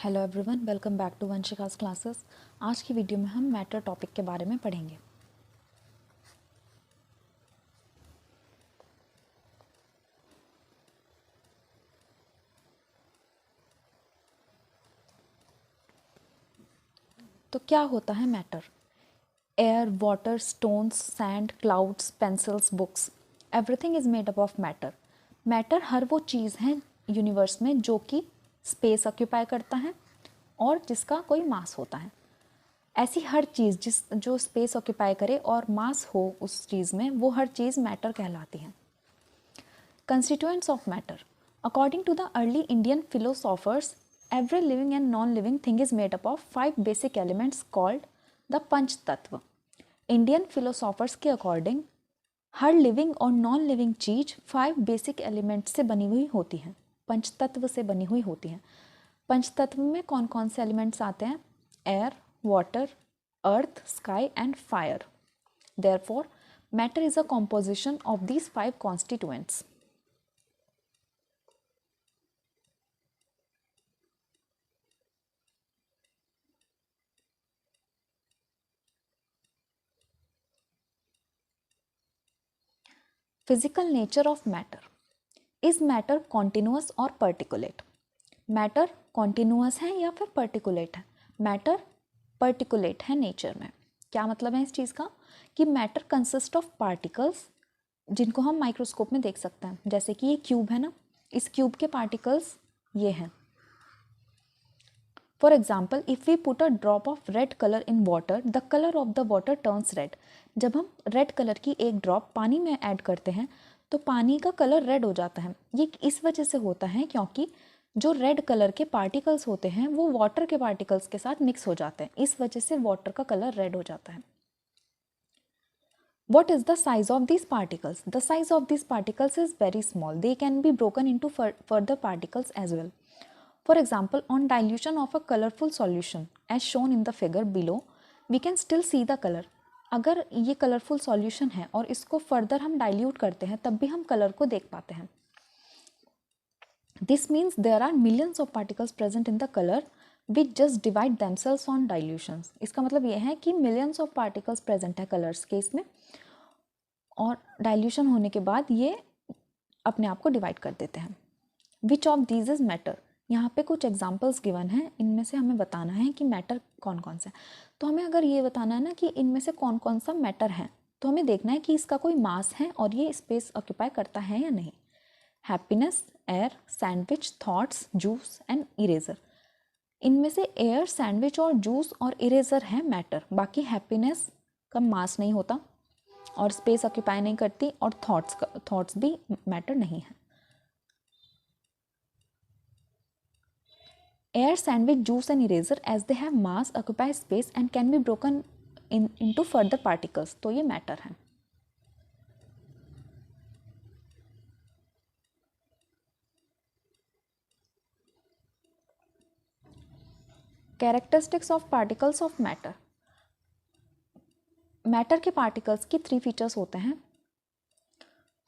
Hello everyone, welcome back to Vanshika's classes. आज की video में हम मैटर टॉपिक के बारे में पढ़ेंगे। तो क्या होता है matter? Air, water, stones, sand, clouds, pencils, books, everything is made up of matter. Matter हर वो चीज़ है यूनिवर्स में जो कि स्पेस ऑक्यूपाई करता है और जिसका कोई मास होता है। ऐसी हर चीज़ जो स्पेस ऑक्यूपाई करे और मास हो उस चीज़ में, वो हर चीज़ मैटर कहलाती है। Constituents of matter. According to the early Indian philosophers, every living and non-living thing is made up of 5 basic elements called the Panch Tattva. Indian फिलोसॉफर्स के अकॉर्डिंग हर लिविंग और नॉन लिविंग चीज 5 बेसिक एलिमेंट से बनी हुई होती हैं, पंचतत्व से बनी हुई होती हैं। पंचतत्व में कौन कौन से एलिमेंट्स आते हैं? Air, water, earth, sky and fire. Therefore matter is a composition of these 5 constituents. Physical nature of matter. Is matter continuous और पर्टिकुलेट? मैटर कॉन्टिन्यूअस है या फिर पर्टिकुलेट है? मैटर पर्टिकुलेट है नेचर में। क्या मतलब है इस चीज़ का? कि मैटर कंसिस्ट ऑफ पार्टिकल्स जिनको हम माइक्रोस्कोप में देख सकते हैं। जैसे कि ये क्यूब है ना, इस क्यूब के पार्टिकल्स ये हैं। For example, if we put a drop of red color in water, the color of the water turns red. जब हम रेड कलर की एक ड्रॉप पानी में ऐड करते हैं तो पानी का कलर रेड हो जाता है। ये इस वजह से होता है क्योंकि जो रेड कलर के पार्टिकल्स होते हैं वो वाटर के पार्टिकल्स के साथ मिक्स हो जाते हैं, इस वजह से वाटर का कलर रेड हो जाता है। What is the size of these particles? The size of these particles is very small. They can be broken into further particles as well. For example, on dilution of a colorful solution, as shown in the figure below, we can still see the color. अगर ये colourful solution है और इसको further हम dilute करते हैं तब भी हम कलर को देख पाते हैं। This means there are millions of particles present in the color which just divide themselves on dilutions. इसका मतलब ये है कि millions of particles present है कलर्स के इसमें और डाइल्यूशन होने के बाद ये अपने आप को डिवाइड कर देते हैं। Which of these is matter? यहाँ पे कुछ एग्जाम्पल्स गिवन हैं, इनमें से हमें बताना है कि मैटर कौन कौन सा है। तो हमें अगर ये बताना है ना कि इनमें से कौन कौन सा मैटर है, तो हमें देखना है कि इसका कोई मास है और ये स्पेस ऑक्यूपाई करता है या नहीं। Happiness, air, sandwich, thoughts, juice and eraser. इनमें से एयर, सैंडविच और जूस और इरेजर है मैटर। बाकी हैप्पीनेस का मास नहीं होता और स्पेस ऑक्यूपाई नहीं करती और थॉट्स भी मैटर नहीं है। Air, sandwich, juice and eraser as they have mass, occupy space and can be broken into further particles. तो ये मैटर है। Characteristics of particles of matter. Matter के पार्टिकल्स की 3 फीचर्स होते हैं।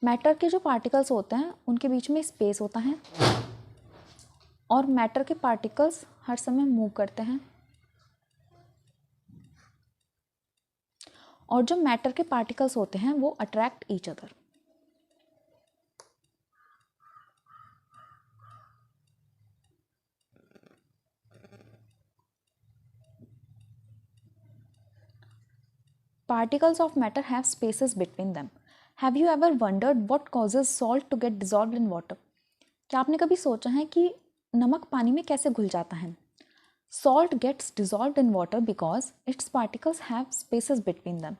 मैटर के जो पार्टिकल्स होते हैं उनके बीच में स्पेस होता है और मैटर के पार्टिकल्स हर समय मूव करते हैं और जो मैटर के पार्टिकल्स होते हैं वो attract each other. Particles of matter have spaces between them. Have you ever wondered what causes salt to get dissolved in water? क्या आपने कभी सोचा है कि नमक पानी में कैसे घुल जाता है? Salt gets dissolved in water because its particles have spaces between them.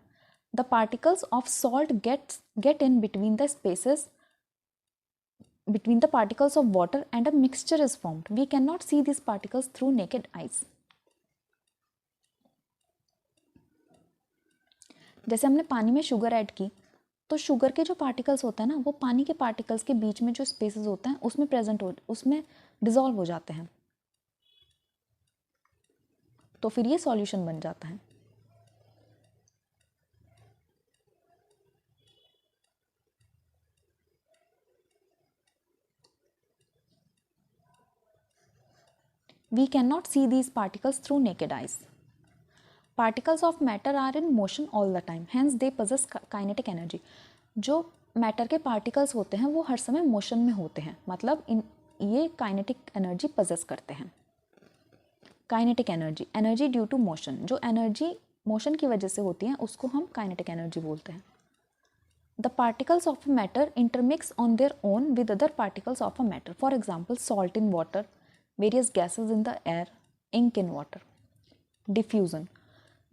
The particles of salt get in between the spaces between the particles of water and a mixture is formed. We cannot see these particles through naked eyes. जैसे हमने पानी में sugar add की तो sugar के जो particles होते हैं ना वो पानी के पार्टिकल्स के बीच में जो स्पेसेस होते हैं उसमें डिसॉल्व हो जाते हैं, तो फिर ये सॉल्यूशन बन जाता है। We cannot see these particles through naked eyes. Particles of matter are in motion all the time, hence they possess kinetic energy. जो मैटर के पार्टिकल्स होते हैं वो हर समय मोशन में होते हैं, मतलब ये काइनेटिक एनर्जी पजेस करते हैं. Kinetic energy, energy due to motion, जो एनर्जी मोशन की वजह से होती है उसको हम काइनेटिक एनर्जी बोलते हैं. The particles of a matter intermix on their own with other particles of a matter. For example, salt in water, various gases in the air, ink in water. Diffusion.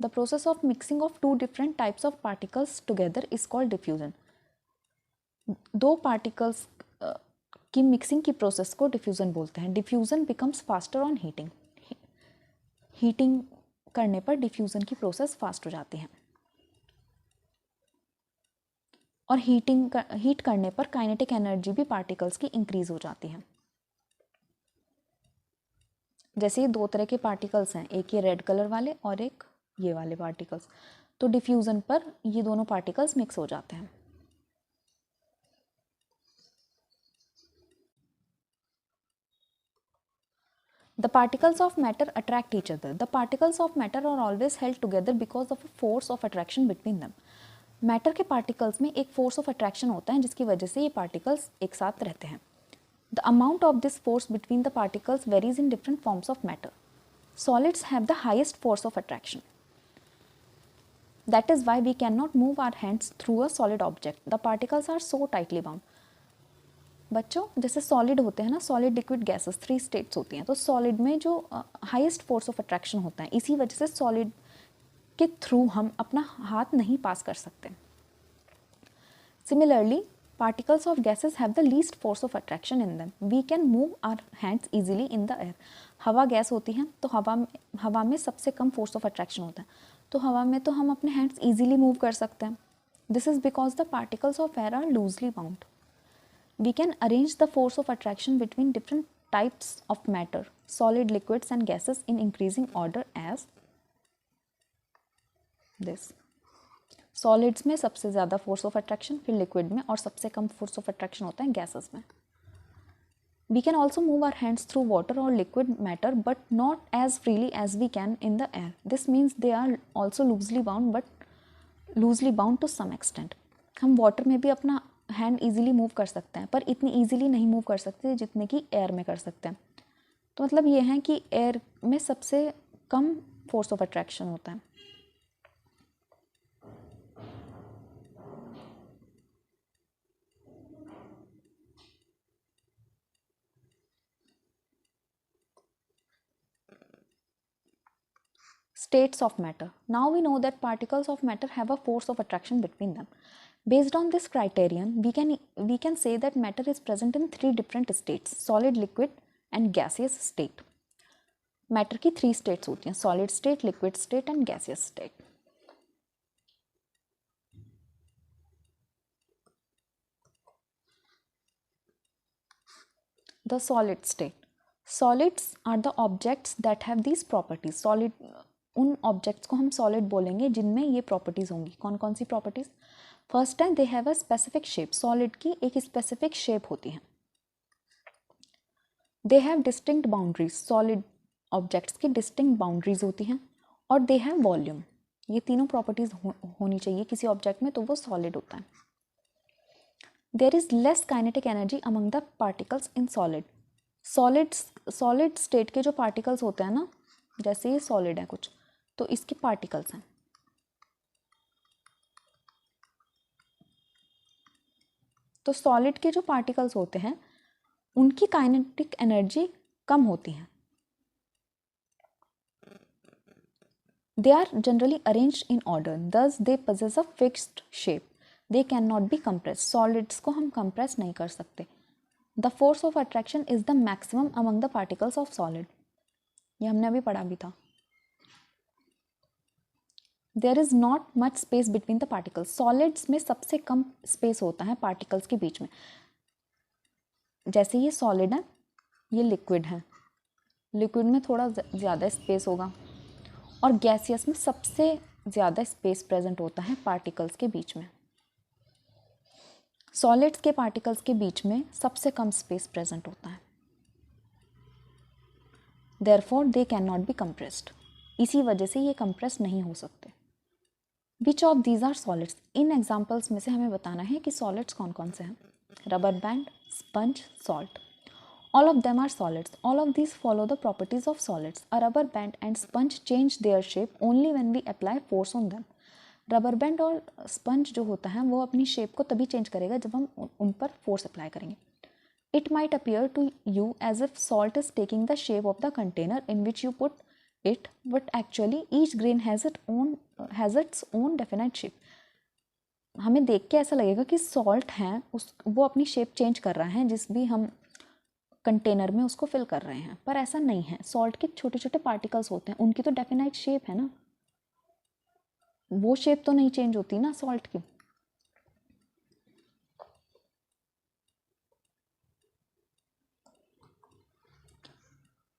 The process of mixing of two different types of particles together is called diffusion. दो particles की mixing की process को diffusion बोलते हैं. Diffusion becomes faster on heating. Heating करने पर diffusion की process fast हो जाती है. और हीट करने पर काइनेटिक एनर्जी भी पार्टिकल्स की इंक्रीज हो जाती है. जैसे ये दो तरह के पार्टिकल्स हैं, एक ये रेड कलर वाले और एक ये वाले पार्टिकल्स, तो डिफ्यूजन पर ये दोनों पार्टिकल्स मिक्स हो जाते हैं. The particles of matter attract each other. The particles of matter are always held together because of a force of attraction between them. Matter के पार्टिकल्स में एक फोर्स ऑफ अट्रैक्शन होता है जिसकी वजह से ये पार्टिकल्स एक साथ रहते हैं. The amount of this force between the particles varies in different forms of matter. Solids have the highest force of attraction. That is why we can not move our hands through a solid object. The particles are so tightly bound. बच्चों, जैसे solid होते हैं ना, solid liquid gases 3 states होती हैं, तो solid में जो हाईएस्ट फोर्स ऑफ अट्रैक्शन होता है, इसी वजह से सॉलिड के थ्रू हम अपना हाथ नहीं पास कर सकते. Similarly, particles of gases have the least force of attraction in them. We can move our hands easily in the air. हवा गैस होती है तो हवा में सबसे कम फोर्स ऑफ अट्रैक्शन होता है, तो हवा में तो हम अपने हैंड्स इजीली मूव कर सकते हैं. This is because the particles of air are loosely bound. We can arrange the force of attraction between different types of matter, solid, liquids and gases in increasing order as this. Solids में सबसे ज़्यादा force of attraction, फिर liquid में, और सबसे कम force of attraction होता है gases में. We can also move our hands through water और liquid matter but not as freely as we can in the air. This means they are also loosely bound, but loosely bound to some extent. हम water में भी अपना hand easily move कर सकते हैं, पर इतनी ईजिली नहीं मूव कर सकते जितने कि एयर में कर सकते हैं. तो मतलब ये है कि एयर में सबसे कम फोर्स ऑफ अट्रैक्शन होता है. States of matter. Now we know that particles of matter have a force of attraction between them. Based on this criterion, we can say that matter is present in 3 different states: solid, liquid and gaseous state. Matter की 3 states होती हैं: solid state, liquid state and gaseous state. The solid state. Solids are the objects that have these properties. Solid, उन objects को हम solid बोलेंगे जिनमें ये properties होंगी. कौन कौन सी प्रॉपर्टीज़? फर्स्ट है, they have a specific shape. Solid की एक स्पेसिफिक शेप होती है. They have distinct boundaries. Solid objects की डिस्टिंक्ट बाउंड्रीज होती हैं. और दे हैव वॉल्यूम. ये तीनों प्रॉपर्टीज़ होनी चाहिए किसी ऑब्जेक्ट में, तो वो सॉलिड होता है. There is less kinetic energy among the particles in solid. Solid state के जो पार्टिकल्स होते हैं ना, जैसे ये सॉलिड है कुछ, तो इसके पार्टिकल्स हैं. तो सॉलिड के जो पार्टिकल्स होते हैं उनकी काइनेटिक एनर्जी कम होती है. They are generally arranged in order, thus they possess a fixed shape. They can not be compress. Solids को हम कंप्रेस नहीं कर सकते. The force of attraction is the maximum among the particles of solid. ये हमने अभी पढ़ा भी था. There is not much space between the particles. Solids में सबसे कम स्पेस होता है पार्टिकल्स के बीच में. जैसे ये सॉलिड है, ये लिक्विड है. लिक्विड में थोड़ा ज़्यादा स्पेस होगा, और गैसियस में सबसे ज़्यादा स्पेस प्रेजेंट होता है पार्टिकल्स के बीच में. सॉलिड्स के पार्टिकल्स के बीच में सबसे कम स्पेस प्रेजेंट होता है. Therefore they can not be compressed, इसी वजह से ये कंप्रेस नहीं हो सकते। Which of these are solids, इन एग्जाम्पल्स में से हमें बताना है कि सॉलिड्स कौन कौन से हैं। Rubber band, sponge, salt, all of them are solids. All of these follow the properties of solids. A rubber band and sponge change their shape only when we apply force on them. Rubber band और sponge जो होता है वो अपनी shape को तभी change करेगा जब हम उन पर फोर्स अप्लाई करेंगे। It might appear to you as if salt is taking the shape of the container in which you put it, but actually each grain has its own definite shape. हमें देख के ऐसा लगेगा कि salt है वो अपनी शेप चेंज कर रहा है जिस भी हम कंटेनर में उसको फिल कर रहे हैं, पर ऐसा नहीं है। सॉल्ट के छोटे छोटे पार्टिकल्स होते हैं, उनकी तो डेफिनाइट शेप है ना, वो शेप तो नहीं चेंज होती ना सॉल्ट की।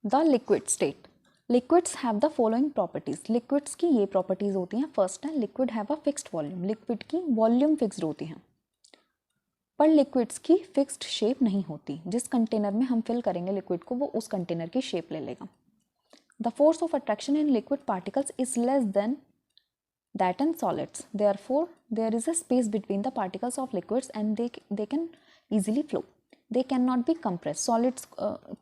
The liquid state, liquids have the following properties. Liquids की ये प्रॉपर्टीज होती हैं। फर्स्ट है liquid have a fixed volume, liquid की वॉल्यूम फिक्स्ड होती है, पर लिक्विड्स की फिक्स्ड शेप नहीं होती। जिस कंटेनर में हम फिल करेंगे लिक्विड को वो उस कंटेनर की शेप ले लेगा। The force of attraction in liquid particles is less than that in solids, therefore there is a space between the particles of liquids and they can easily flow. They can not be compress, solids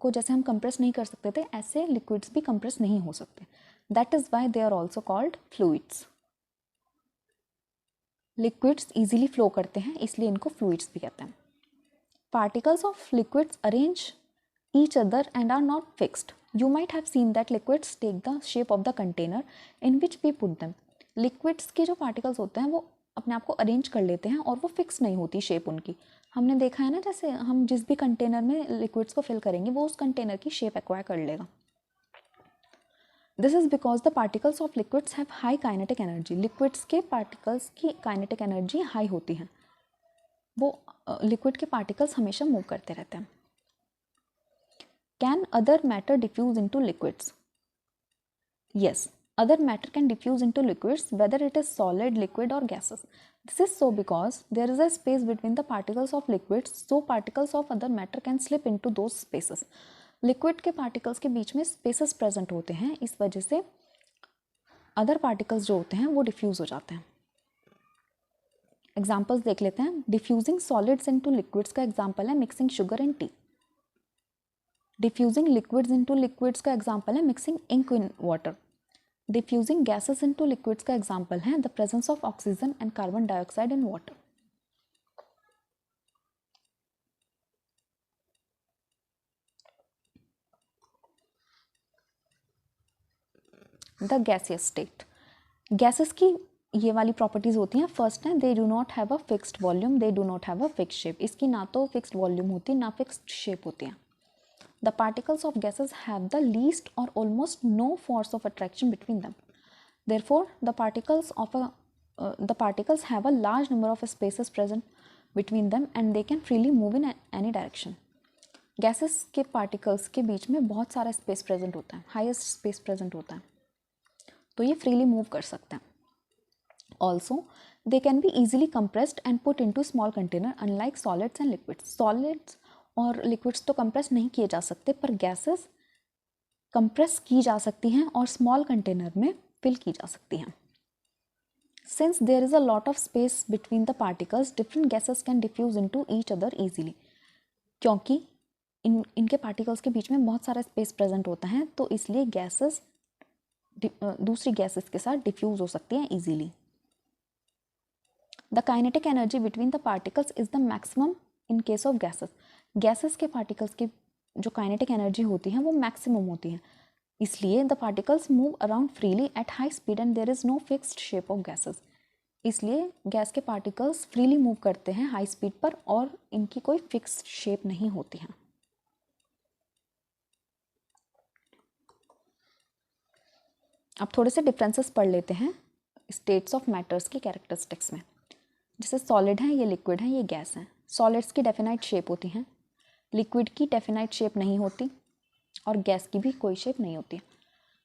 को जैसे हम compress नहीं कर सकते थे ऐसे liquids भी compress नहीं हो सकते। That is why they are also called fluids. Liquids easily flow करते हैं इसलिए इनको फ्लूइड्स भी कहते हैं। Particles of liquids arrange each other and are not fixed. You might have seen that liquids take the shape of the container in which we put them. Liquids के जो particles होते हैं वो अपने आप को अरेंज कर लेते हैं और वो फिक्स नहीं होती शेप उनकी। हमने देखा है ना, जैसे हम जिस भी कंटेनर में लिक्विड्स को फिल करेंगे वो उस कंटेनर की शेप एक्वायर कर लेगा। This is because the particles of liquids have high kinetic energy. Liquids के पार्टिकल्स की काइनेटिक एनर्जी हाई होती है, वो लिक्विड के पार्टिकल्स हमेशा मूव करते रहते हैं। Can other matter diffuse into liquids? Yes, other matter can diffuse into liquids whether it is solid, liquid or gases. This is so because there is a space between the particles of liquids, so particles of other matter can slip into those spaces. Liquid के particles के बीच में spaces present होते हैं, इस वजह से other particles जो होते हैं वो डिफ्यूज हो जाते हैं। एग्जाम्पल्स देख लेते हैं। डिफ्यूजिंग सॉलिड्स इनटू लिक्विड्स का एग्जाम्पल है mixing sugar in tea. Diffusing liquids into liquids का एग्जाम्पल है mixing ink in water. Diffusing gases into liquids का एग्जाम्पल है the presence of oxygen and carbon dioxide in water. The gaseous state, gases की ये वाली properties होती हैं। First है they do not have a fixed volume, they do not have a fixed shape. इसकी ना तो फिक्स्ड वॉल्यूम होती है ना फिक्स्ड शेप होती है। The particles of gases have the least और almost no force of attraction between them. Therefore, the particles have a large number of spaces present between them and they can freely move in any direction. Gases के particles के बीच में बहुत सारा space present होता है, highest space present होता है, तो ये freely move कर सकते हैं। Also, they can be easily compressed and put into small container unlike solids and liquids. Solids और liquids तो compress नहीं किए जा सकते, पर gases compress की जा सकती हैं और small container में फिल की जा सकती हैं। Since there is a lot of space between the particles, different gases can diffuse into each other easily. क्योंकि इनके पार्टिकल्स के बीच में बहुत सारा स्पेस प्रेजेंट होता है तो इसलिए गैसेस दूसरी गैसेस के साथ डिफ्यूज हो सकती हैं easily. The kinetic energy between the particles is the maximum in case of gases. Gases के पार्टिकल्स की जो काइनेटिक एनर्जी होती है वो मैक्सिमम होती है, इसलिए the particles move around freely at high speed and there is no fixed shape of gases. इसलिए गैस के पार्टिकल्स फ्रीली मूव करते हैं हाई स्पीड पर और इनकी कोई फिक्स्ड शेप नहीं होती है। अब थोड़े से डिफरेंसेस पढ़ लेते हैं स्टेट्स ऑफ मैटर्स की कैरेक्टरिस्टिक्स में। जैसे सॉलिड है, ये लिक्विड है, ये गैस है। सॉलिड्स की डेफिनाइट शेप होती हैं, लिक्विड की डेफिनाइट शेप नहीं होती और गैस की भी कोई शेप नहीं होती।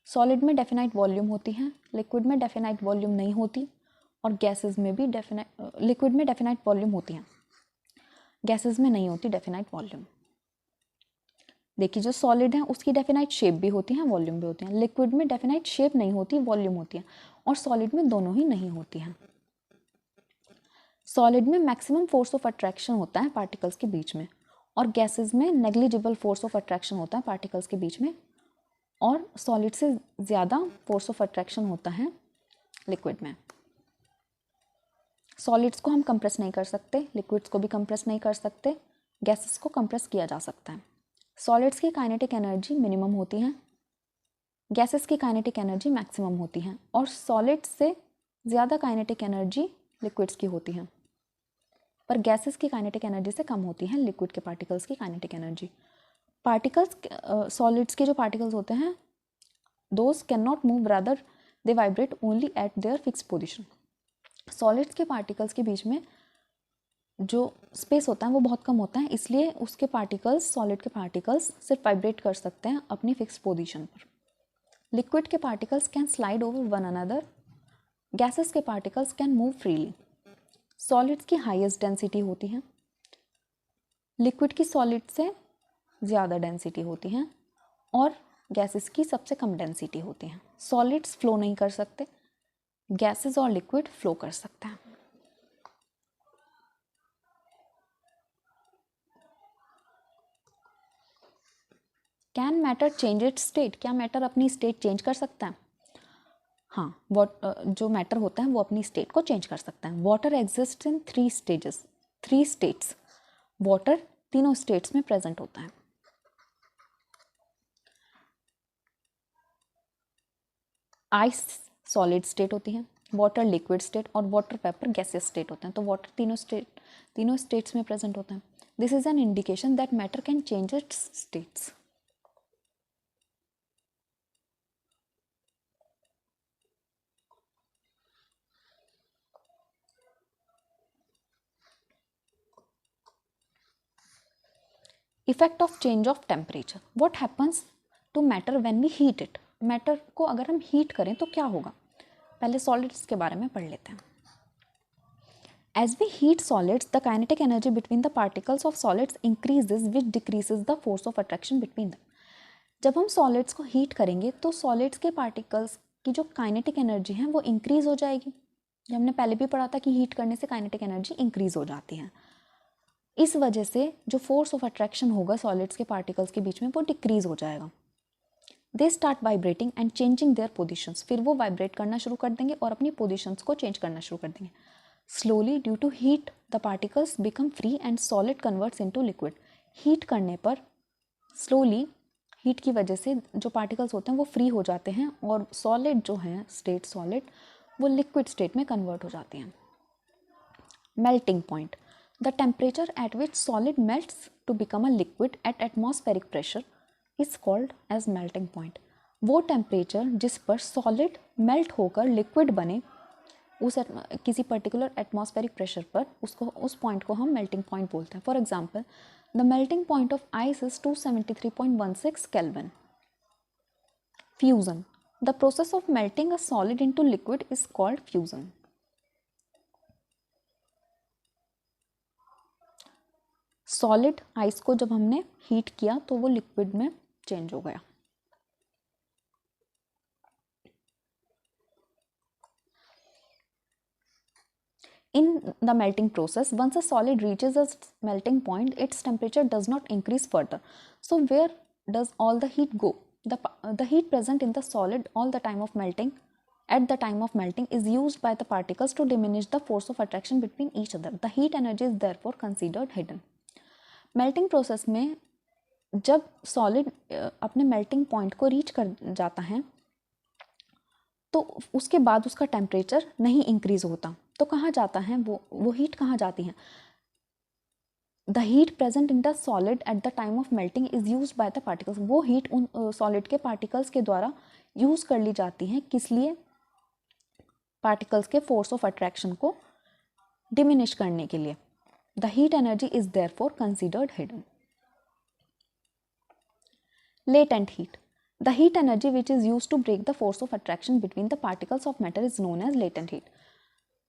सॉलिड में डेफिनाइट वॉल्यूम होती है, लिक्विड में डेफिनाइट वॉल्यूम नहीं होती और गैसेस में भी लिक्विड में डेफिनाइट वॉल्यूम होती है, गैसेस में नहीं होती डेफिनाइट वॉल्यूम। देखिए जो सॉलिड है उसकी डेफिनाइट शेप भी होती है, वॉल्यूम भी होती है। लिक्विड में डेफिनाइट शेप नहीं होती, वॉल्यूम होती है, और सॉलिड में दोनों ही नहीं होती हैं। सॉलिड में मैक्सिमम फोर्स ऑफ अट्रैक्शन होता है पार्टिकल्स के बीच में, और गैसेस में नेग्लिजिबल फोर्स ऑफ अट्रैक्शन होता है पार्टिकल्स के बीच में, और सॉलिड से ज़्यादा फोर्स ऑफ अट्रैक्शन होता है लिक्विड में। सॉलिड्स को हम कंप्रेस नहीं कर सकते, लिक्विड्स को भी कंप्रेस नहीं कर सकते, गैसेस को कंप्रेस किया जा सकता है। सॉलिड्स की काइनेटिक एनर्जी मिनिमम होती है, गैसेस की काइनेटिक एनर्जी मैक्सिमम होती है, और सॉलिड्स से ज़्यादा काइनेटिक एनर्जी लिक्विड्स की होती है, पर गैसेस की काइनेटिक एनर्जी से कम होती है लिक्विड के पार्टिकल्स की काइनेटिक एनर्जी। पार्टिकल्स सॉलिड्स के जो पार्टिकल्स होते हैं those can not move, rather they vibrate only eight there fix position. Solids के पार्टिकल्स के बीच में जो स्पेस होता है वो बहुत कम होता है, इसलिए उसके पार्टिकल्स, सॉलिड के पार्टिकल्स सिर्फ वाइब्रेट कर सकते हैं अपनी फिक्स पोजीशन पर। लिक्विड के particles can slide over one another, gases के particles can move freely. Solids की हाईएस्ट डेंसिटी होती है, लिक्विड की सॉलिड से ज़्यादा डेंसिटी होती है, और गैसेस की सबसे कम डेंसिटी होती है। सॉलिड्स फ्लो नहीं कर सकते, गैसेस और लिक्विड फ्लो कर सकते हैं। Can matter change it's state? क्या मैटर अपनी स्टेट चेंज कर सकता है? हाँ, जो मैटर होता है वो अपनी स्टेट को चेंज कर सकता है। Water exist in three states. Water तीनों स्टेट्स में प्रेजेंट होता है। आइस सॉलिड स्टेट होती है, वाटर लिक्विड स्टेट, और वाटर वेपर गैसियस स्टेट होते हैं। तो वाटर तीनों स्टेट्स में प्रेजेंट होता है। This is an indication that matter can change its states. Effect of change of temperature. What happens to matter when we heat it? Matter को अगर हम हीट करें तो क्या होगा? पहले सॉलिड्स के बारे में पढ़ लेते हैं। As we heat solids the kinetic energy between the particles of solids increases which decreases the force of attraction between the. जब हम सॉलिड्स को हीट करेंगे तो सॉलिड्स के पार्टिकल्स की जो काइनेटिक एनर्जी है वो इंक्रीज हो जाएगी। जब हमने पहले भी पढ़ा था कि हीट करने से काइनेटिक एनर्जी इंक्रीज हो जाती है। इस वजह से जो फोर्स ऑफ अट्रैक्शन होगा सॉलिड्स के पार्टिकल्स के बीच में वो डिक्रीज हो जाएगा। They start vibrating and changing their positions. फिर वो वाइब्रेट करना शुरू कर देंगे और अपनी पोजिशंस को चेंज करना शुरू कर देंगे। Slowly due to heat the particles become free and solid converts into liquid. Heat करने पर स्लोली, हीट की वजह से जो पार्टिकल्स होते हैं वो फ्री हो जाते हैं और सॉलिड जो है स्टेट सॉलिड वो लिक्विड स्टेट में कन्वर्ट हो जाते हैं। Melting point. The temperature at which solid melts to become a liquid at atmospheric pressure is called as melting point. वो टेम्परेचर जिस पर सॉलिड मेल्ट होकर लिक्विड बने किसी पर्टिकुलर एटमॉस्फेरिक प्रेशर पर, उस पॉइंट को हम मेल्टिंग पॉइंट बोलते हैं। For example, the melting point of ice is 273.16 kelvin. Fusion. The process of melting a solid into liquid is called fusion. Solid ice को जब हमने हीट किया तो वो लिक्विड में चेंज हो गया। In the melting process, once a solid reaches a melting point, its temperature does not increase further. So where does all the heat go? The heat present in the solid all the time of melting, at the time of melting, is used by the particles to diminish the force of attraction between each other. The heat energy is therefore considered hidden. Melting process में जब solid अपने melting point को reach कर जाता है तो उसके बाद उसका टेम्परेचर नहीं इंक्रीज होता, तो कहाँ जाता है वो हीट कहाँ जाती है? The heat present in the solid at the time of melting is use by the particles. वो हीट उन सॉलिड के पार्टिकल्स के द्वारा यूज कर ली जाती है। किस लिए? पार्टिकल्स के फोर्स ऑफ अट्रैक्शन को डिमिनिश करने के लिए। The heat energy is therefore considered hidden. Latent heat. The heat energy which is used to break the force of attraction between the particles of matter is known as latent heat.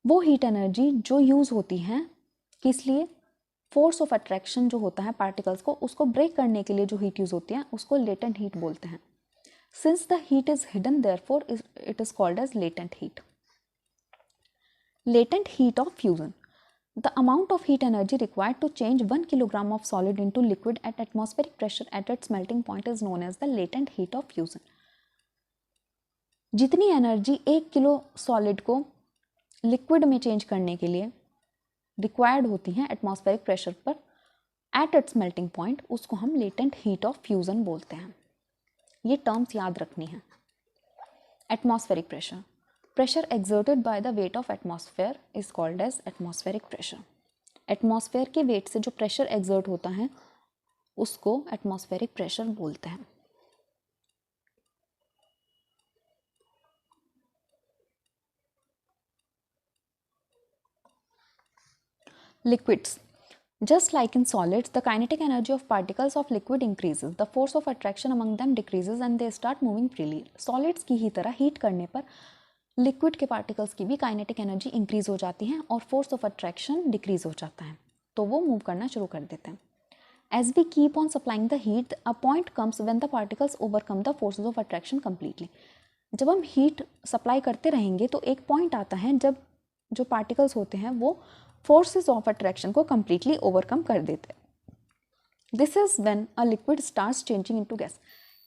वो heat energy जो use होती है किस लिए? Force of attraction जो होता है particles को, उसको ब्रेक करने के लिए जो हीट यूज होती है उसको लेटेंट हीट बोलते हैं. Since the heat is hidden therefore it is called as latent heat. Latent heat of fusion. The amount of heat energy required to change 1 kilogram of solid into liquid at atmospheric pressure at its melting point is known as the latent heat of fusion. जितनी energy 1 kilo solid को liquid में change करने के लिए required होती है atmospheric pressure पर at its melting point, उसको हम लेटेंट हीट ऑफ फ्यूजन बोलते हैं. ये टर्म्स याद रखनी है. Atmospheric pressure. Pressure exerted by the weight of atmosphere is called as atmospheric pressure. Atmosphere के वेट से जो प्रेशर एक्सर्ट होता है उसको एटमॉस्फेरिक प्रेशर बोलते हैं. Liquids. Just like in solids, the kinetic energy of particles of liquid increases. The force of attraction among them decreases and they start moving freely. Solids की ही तरह heat करने पर liquid के पार्टिकल्स की भी kinetic energy increase हो जाती है और फोर्स ऑफ अट्रैक्शन डिक्रीज हो जाता है, तो वो मूव करना शुरू कर देते हैं. As we keep on supplying the heat, a point comes when the particles overcome the forces of attraction completely. जब हम हीट सप्लाई करते रहेंगे तो एक पॉइंट आता है जब जो पार्टिकल्स होते हैं वो फोर्सेस ऑफ अट्रैक्शन को कम्प्लीटली ओवरकम कर देते हैं. This is when a liquid starts changing into gas.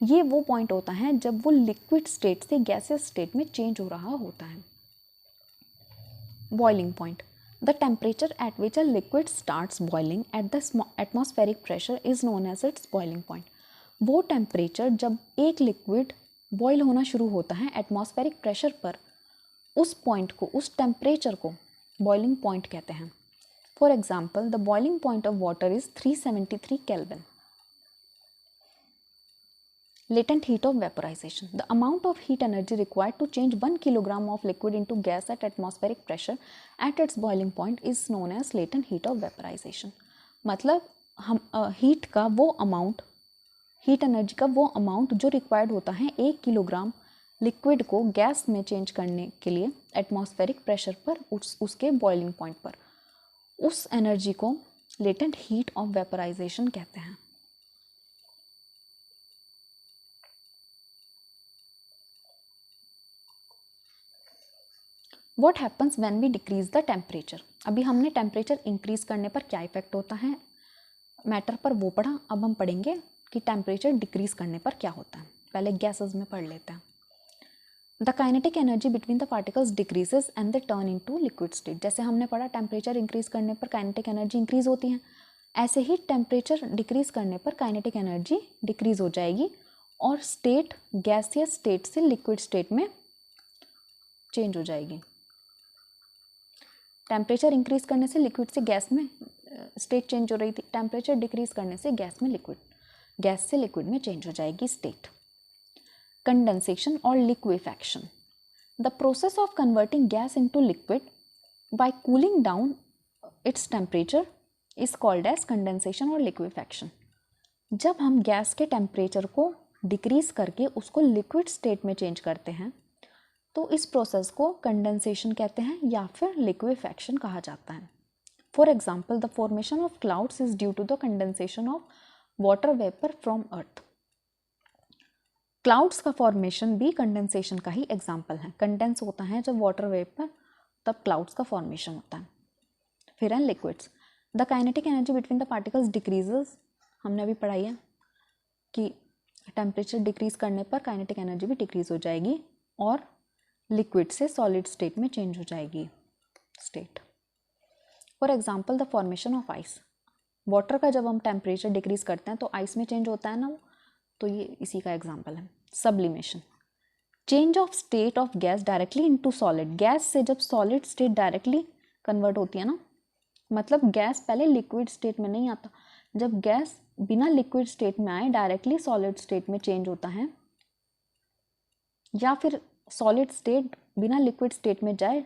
ये वो पॉइंट होता है जब वो लिक्विड स्टेट से गैसियस स्टेट में चेंज हो रहा होता है. Boiling point. The temperature at which a liquid starts boiling at the atmospheric pressure is known as its boiling point. वो टेम्परेचर जब एक लिक्विड बॉयल होना शुरू होता है एटमॉस्फेरिक प्रेशर पर, उस पॉइंट को, उस टेम्परेचर को बॉइलिंग पॉइंट कहते हैं. For example, the boiling point of water is 373 Kelvin. Latent heat of vaporization. The amount of heat energy required to change 1 kilogram of liquid into gas at atmospheric pressure at its boiling point is known as latent heat of vaporization. मतलब हम heat का वो amount, heat energy का वो amount जो required होता है 1 kilogram liquid को गैस में चेंज करने के लिए एटमॉस्फेरिक प्रेशर पर, उसके बॉइलिंग पॉइंट पर, उस एनर्जी को लेटेंट हीट ऑफ वेपराइजेशन कहते हैं. What happens when we decrease the temperature? अभी हमने टेम्परेचर इंक्रीज करने पर क्या इफेक्ट होता है मैटर पर वो पढ़ा. अब हम पढ़ेंगे कि टेम्परेचर डिक्रीज करने पर क्या होता है. पहले गैसेस में पढ़ लेते हैं. The kinetic energy between the particles decreases and they turn into liquid state. जैसे हमने पढ़ा टेम्परेचर इंक्रीज करने पर काइनेटिक एनर्जी इंक्रीज होती है, ऐसे ही टेम्परेचर डिक्रीज करने पर काइनेटिक एनर्जी डिक्रीज हो जाएगी और स्टेट गैसियस स्टेट से लिक्विड स्टेट में चेंज हो जाएगी. टेम्परेचर इंक्रीज करने से लिक्विड से गैस में स्टेट चेंज हो रही थी, टेम्परेचर डिक्रीज करने से गैस से लिक्विड में चेंज हो जाएगी स्टेट. कंडेंसेशन और liquefaction. The process of converting gas into liquid by cooling down its temperature is called as condensation और लिक्विफैक्शन. जब हम गैस के टेम्परेचर को डिक्रीज करके उसको लिक्विड स्टेट में चेंज करते हैं तो इस प्रोसेस को कंडेंसेशन कहते हैं या फिर लिक्विफैक्शन कहा जाता है. For example, the formation of clouds is due to the condensation of water vapour from earth. Clouds का फॉर्मेशन भी कंडेंसेशन का ही एग्जाम्पल है. कंडेंस होता है जब वाटर वेपर, तब क्लाउड्स का फॉर्मेशन होता है. फिर है liquids. The kinetic energy between the particles decreases. हमने अभी पढ़ाई है कि टेम्परेचर डिक्रीज करने पर काइनेटिक एनर्जी भी डिक्रीज हो जाएगी और लिक्विड से सॉलिड स्टेट में चेंज हो जाएगी state. For example, the formation of ice. Water का जब हम टेम्परेचर डिक्रीज करते हैं तो आइस में चेंज होता है ना, तो ये इसी का एग्जाम्पल है. Sublimation. Change of state of gas directly into solid. Gas से जब सॉलिड स्टेट डायरेक्टली कन्वर्ट होती है ना, मतलब गैस पहले लिक्विड स्टेट में नहीं आता, जब गैस बिना लिक्विड स्टेट में आए डायरेक्टली सॉलिड स्टेट में चेंज होता है, या फिर सॉलिड स्टेट बिना लिक्विड स्टेट में जाए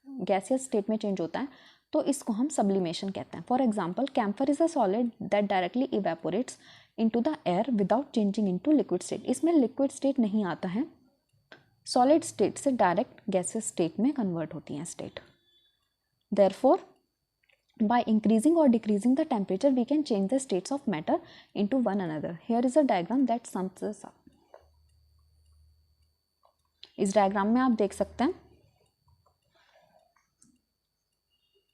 गैसियस स्टेट में चेंज होता है, तो इसको हम सब्लिमेशन कहते हैं. For example, camphor is a solid that directly evaporates into the air without changing into liquid state. इसमें लिक्विड स्टेट नहीं आता है, सॉलिड स्टेट से डायरेक्ट गैसियस स्टेट में कन्वर्ट होती है state. Therefore By increasing or decreasing the temperature, we can change the states of matter into one another. Here is a diagram that sums this up. इस diagram में आप देख सकते हैं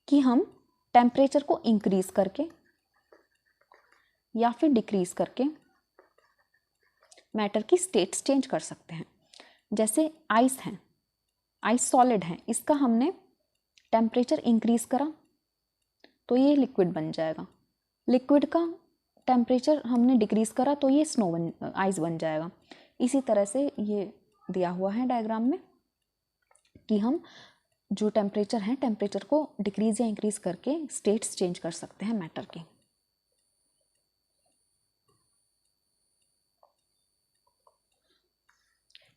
कि हम टेम्परेचर को इंक्रीज करके या फिर डिक्रीज करके मैटर की स्टेट्स चेंज कर सकते हैं। जैसे आइस है, आइस सॉलिड है, इसका हमने टेम्परेचर इंक्रीज करा तो ये लिक्विड बन जाएगा। लिक्विड का टेम्परेचर हमने डिक्रीज करा तो ये आइस बन जाएगा। इसी तरह से ये दिया हुआ है डायग्राम में कि हम जो टेम्परेचर है, टेम्परेचर को डिक्रीज या इंक्रीज करके स्टेट्स चेंज कर सकते हैं मैटर की।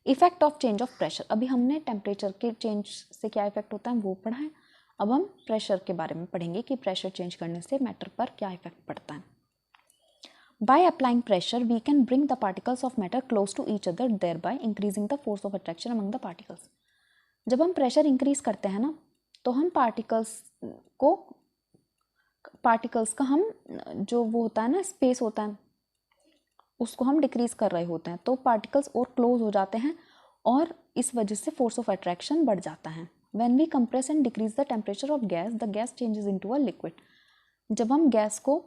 Effect of change of pressure. अभी हमने टेम्परेचर के चेंज से क्या इफेक्ट होता है वो पढ़ा है। अब हम प्रेशर के बारे में पढ़ेंगे कि प्रेशर चेंज करने से मैटर पर क्या इफेक्ट पड़ता है। By applying pressure we can bring the particles of matter close to each other, thereby increasing the force of attraction among the particles. जब हम प्रेशर इंक्रीज करते हैं ना तो हम पार्टिकल्स का हम जो वो होता है ना स्पेस होता है उसको हम डिक्रीज कर रहे होते हैं, तो पार्टिकल्स और क्लोज हो जाते हैं और इस वजह से फोर्स ऑफ अट्रैक्शन बढ़ जाता है। When we compress and decrease the temperature of gas, the gas changes into a liquid. जब हम गैस को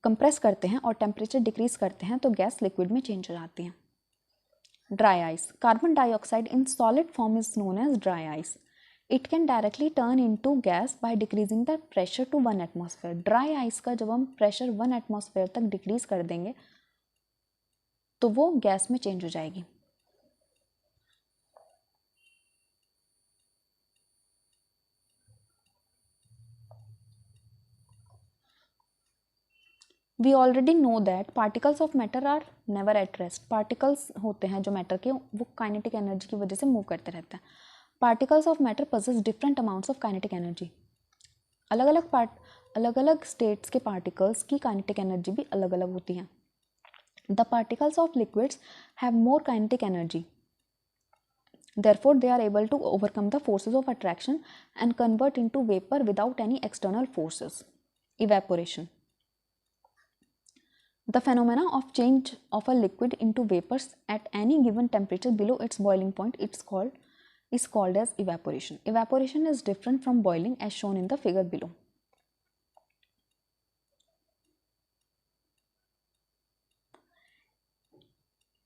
कंप्रेस करते हैं और टेम्परेचर डिक्रीज करते हैं तो गैस लिक्विड में चेंज हो जाती है। Dry ice. Carbon dioxide in solid form is known as dry ice. It can directly turn into gas by decreasing the pressure to 1 atmosphere. Dry ice का जब हम प्रेशर 1 एटमॉस्फेयर तक decrease कर देंगे तो वो गैस में चेंज हो जाएगी। We already know that particles of matter are never at rest. Particles होते हैं जो मैटर के, वो काइनेटिक एनर्जी की वजह से मूव करते रहते हैं। Particles of matter possess different amounts of kinetic energy. अलग अलग स्टेट्स के पार्टिकल्स की काइनेटिक एनर्जी भी अलग अलग होती है। The particles of liquids have more kinetic energy, therefore they are able to overcome the forces of attraction and convert into vapor without any external forces. Evaporation. The phenomena of change of a liquid into vapors at any given temperature below its boiling point is called as evaporation. Evaporation is different from boiling as shown in the figure below.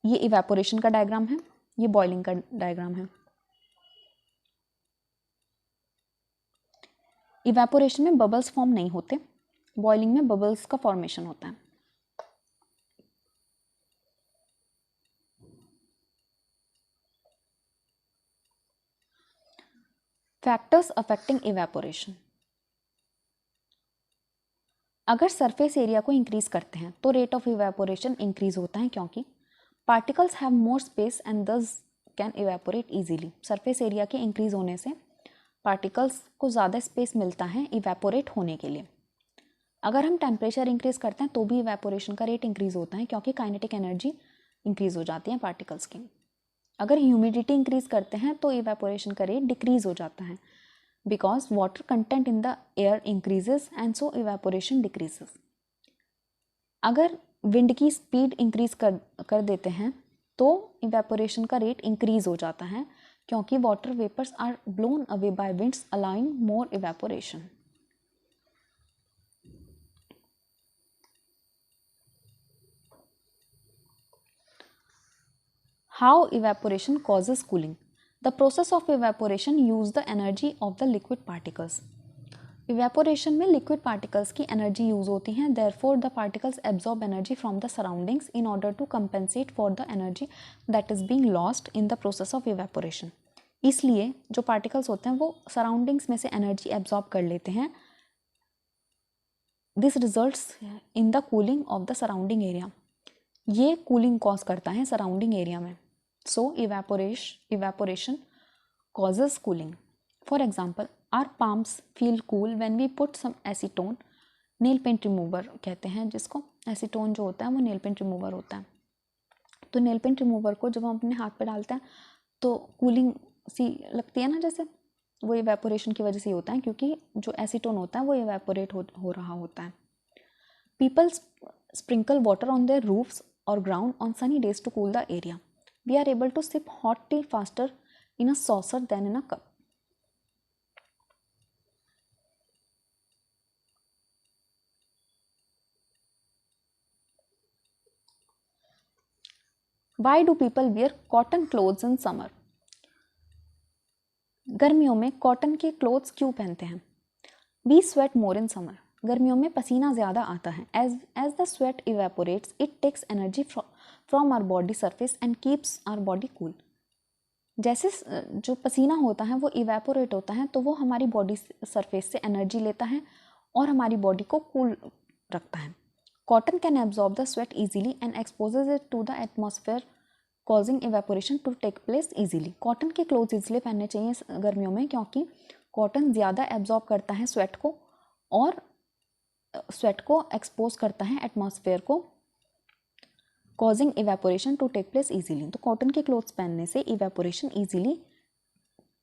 ये evaporation का diagram है, ये boiling का diagram है। evaporation में bubbles form नहीं होते, boiling में bubbles का फॉर्मेशन होता है। Factors affecting evaporation. अगर सरफेस एरिया को इंक्रीज करते हैं तो रेट ऑफ इवेपोरेशन इंक्रीज होता है क्योंकि particles have more space and thus can evaporate easily. Surface area के इंक्रीज होने से पार्टिकल्स को ज़्यादा स्पेस मिलता है इवेपोरेट होने के लिए। अगर हम टेम्परेचर इंक्रीज करते हैं तो भी इवेपोरेशन का रेट इंक्रीज होता है क्योंकि काइनेटिक एनर्जी इंक्रीज हो जाती है पार्टिकल्स की। अगर ह्यूमिडिटी इंक्रीज करते हैं तो इवेपोरेशन का रेट डिक्रीज हो जाता है because water content in the air increases and so evaporation decreases. अगर विंड की स्पीड इंक्रीज कर देते हैं तो इवेपोरेशन का रेट इंक्रीज हो जाता है क्योंकि water vapours are blown away by winds allowing more evaporation. How evaporation causes cooling? The process of evaporation uses the energy of the liquid particles. Evaporation में liquid particles की energy use होती हैं, therefore the particles absorb energy from the surroundings in order to compensate for the energy that is being lost in the process of evaporation. इसलिए जो particles होते हैं वो surroundings में से energy absorb कर लेते हैं. This results in the cooling of the surrounding area. ये cooling cause करता है surrounding area में. So evaporation causes cooling. For example, our palms feel cool when we put some acetone, nail paint remover कहते हैं जिसको। acetone जो होता है वो nail paint remover होता है। तो nail paint remover को जब हम अपने हाथ पे डालते हैं तो कूलिंग सी लगती है ना जैसे, वो इवेपोरेशन की वजह से होता है, क्योंकि जो एसीटोन होता है वो इवेपोरेट हो रहा होता है. People sprinkle water on their roofs or ground on sunny days to cool the area. We are able to sip hot tea faster in a saucer than in a cup. Why do people wear cotton clothes in summer? गर्मियों में cotton के clothes क्यों पहनते हैं? We sweat more in summer. गर्मियों में पसीना ज़्यादा आता है. As the sweat evaporates, it takes energy from our body surface and keeps our body cool. जैसे जो पसीना होता है वो इवेपोरेट होता है तो वो हमारी बॉडी सरफेस से एनर्जी लेता है और हमारी बॉडी को कूल रखता है. Cotton can absorb the sweat easily and exposes it to the atmosphere causing evaporation to take place easily. Cotton के क्लोथ्स इसलिए पहनने चाहिए गर्मियों में क्योंकि कॉटन ज़्यादा एब्जॉर्ब करता है स्वेट को और स्वेट को एक्सपोज करता है एटमॉस्फेयर को, causing evaporation to take place easily. तो कॉटन के क्लोथ्स पहनने से इवेपोरेशन इजीली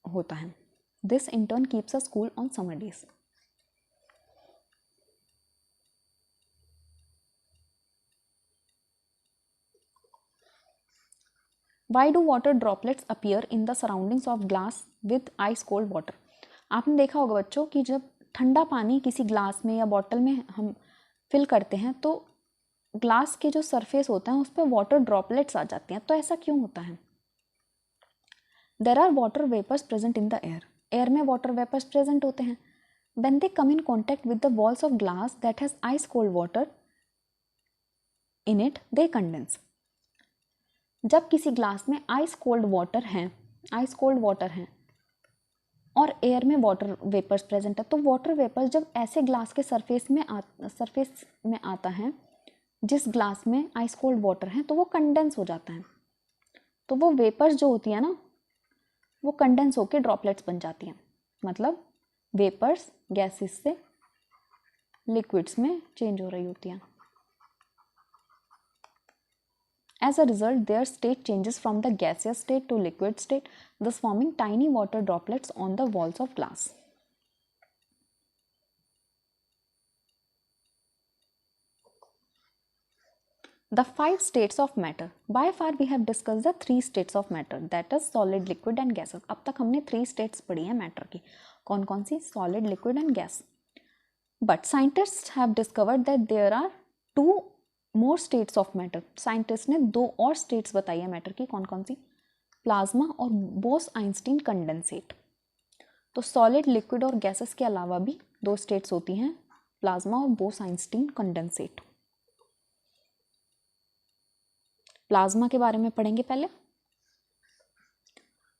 होता है. This in turn keeps us cool on summer days. Why do water droplets appear in the surroundings of glass with ice cold water? आपने देखा होगा बच्चों कि जब ठंडा पानी किसी ग्लास में या बॉटल में हम फिल करते हैं तो ग्लास के जो सरफेस होता है उस पर वाटर ड्रॉपलेट्स आ जाती हैं. तो ऐसा क्यों होता है? There are water vapours present in the air. Air में वाटर वेपर्स प्रेजेंट होते हैं. When they come in contact with the walls of glass that has ice cold water in it they condense. जब किसी glass में ice cold water है और air में water vapours present है तो वाटर वेपर्स जब ऐसे ग्लास के सरफेस में आता है जिस ग्लास में आइस कोल्ड वाटर है तो वो कंडेंस हो जाता है. तो वो वेपर्स जो होती है ना वो कंडेंस होकर ड्रॉपलेट्स बन जाती हैं. मतलब वेपर्स गैसेस से लिक्विड्स में चेंज हो रही होती हैं. As a result, their state changes from the gaseous state to liquid state, thus forming tiny water droplets on the walls of glass. The 5 states of matter. By far we have discussed the 3 states of matter, that is solid, liquid and gases. अब तक हमने 3 states पढ़ी हैं matter की. कौन कौन सी? Solid, liquid and gas. But scientists have discovered that there are 2 more states of matter. Scientist ने 2 और स्टेट्स बताई है मैटर की. कौन कौन सी? प्लाज्मा और बोस आइंस्टीन कंडेंसेट. तो सॉलिड, लिक्विड और गैसेस के अलावा भी 2 स्टेट्स होती हैं, प्लाज्मा और बोस आइंस्टीन कंडेंसेट. प्लाज्मा के बारे में पढ़ेंगे पहले.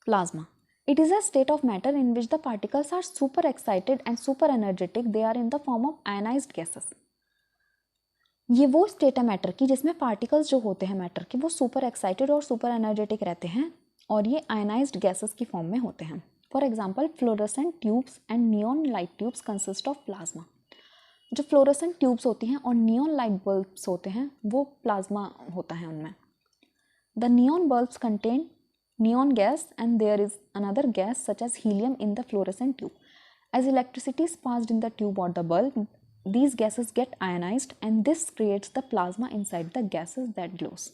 Plasma it is a state of matter in which the particles are super excited and super energetic. They are in the form of ionised gases. ये वो स्टेट है मैटर की जिसमें पार्टिकल्स जो होते हैं मैटर के वो सुपर एक्साइटेड और सुपर एनर्जेटिक रहते हैं और ये आयनाइज्ड गैसेस की फॉर्म में होते हैं. For example fluorescent tubes and neon light tubes consist of plasma. जो फ्लोरोसेंट ट्यूब्स होती हैं और नियॉन लाइट बल्ब्स होते हैं वो प्लाज्मा होता है उनमें. The neon bulbs contain neon gas and there is another gas such as helium in the fluorescent tube. As electricity is passed in the tube और the bulb, these gases get ionized and this creates the plasma inside the gases that glows.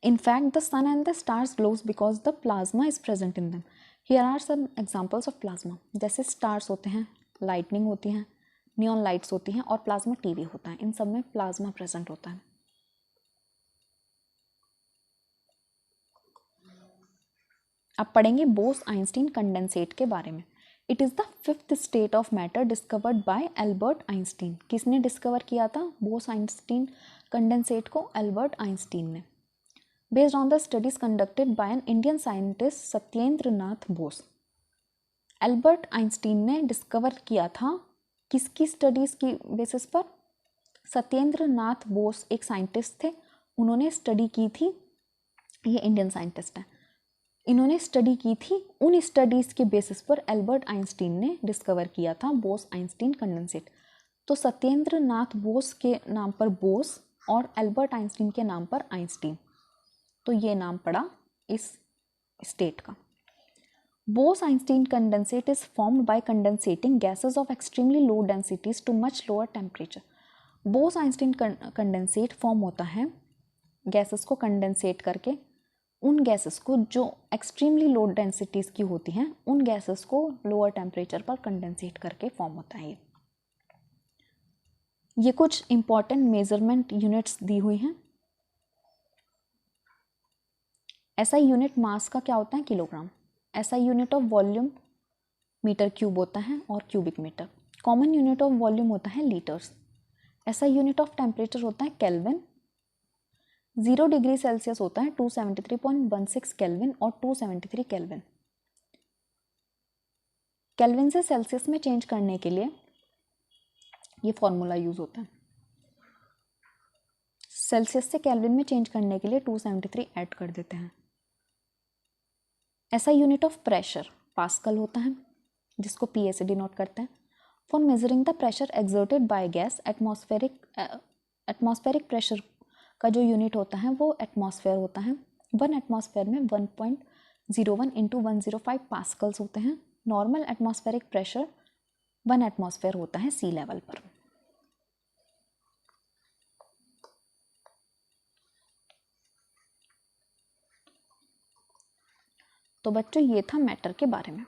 In fact, the sun and the stars glows because the plasma is present in them. Here are some examples of plasma. जैसे stars होते हैं, lightning होती हैं, neon lights होती हैं और plasma TV होता है. इन सब में plasma present होता है. अब पढ़ेंगे बोस-आइंस्टीन कंडेंसेट के बारे में. It is the 5th state of matter discovered by Albert Einstein. किसने डिस्कवर किया था बोस-आइंस्टीन कंडेंसेट को? एल्बर्ट आइंस्टीन ने. Based on the studies conducted by an Indian scientist Satyendra Nath Bose. Albert Einstein ने डिस्कवर किया था किसकी स्टडीज़ की बेसिस पर? सत्येंद्र नाथ बोस एक साइंटिस्ट थे, उन्होंने स्टडी की थी. ये इंडियन साइंटिस्ट हैं. इन्होंने स्टडी की थी, उन स्टडीज़ के बेसिस पर एल्बर्ट आइंस्टीन ने डिस्कवर किया था बोस आइंस्टीन कंडेंसेट. तो सत्येंद्र नाथ बोस के नाम पर बोस और एल्बर्ट आइंस्टीन के नाम पर आइंस्टीन. तो ये नाम पड़ा इस स्टेट का. Bose-Einstein condensate is formed by condensating gases of extremely low densities to much lower temperature. Bose-Einstein condensate form होता है गैसेस को कंडेंसेट करके, उन गैसेस को जो एक्सट्रीमली लो डेंसिटीज़ की होती हैं उन गैसेस को लोअर टेम्परेचर पर कंडेंसेट करके फॉर्म होता है। ये कुछ इंपॉर्टेंट मेजरमेंट यूनिट्स दी हुई हैं। SI यूनिट मास का क्या होता है? Kilogram. SI unit of volume metre cube होता है और cubic metre. Common unit of volume होता है litres. SI unit of temperature होता है केल्विन। 0 डिग्री सेल्सियस होता है 273.16 केल्विन और 273 केल्विन। केल्विन से सेल्सियस में चेंज करने के लिए ये फॉर्मूला यूज होता है। सेल्सियस से केल्विन में चेंज करने के लिए 273 ऐड कर देते हैं। SI unit of pressure pascal होता है, जिसको PA से डिनोट करते हैं। For measuring the pressure exerted by gas, atmospheric pressure का जो यूनिट होता है वो एटमॉस्फेयर होता है। 1 एटमॉस्फेयर में 1.01 इंटू 105 पास्कल्स होते हैं। नॉर्मल एटमॉस्फेरिक प्रेशर 1 एटमॉस्फेयर होता है सी लेवल पर। तो बच्चों ये था मैटर के बारे में।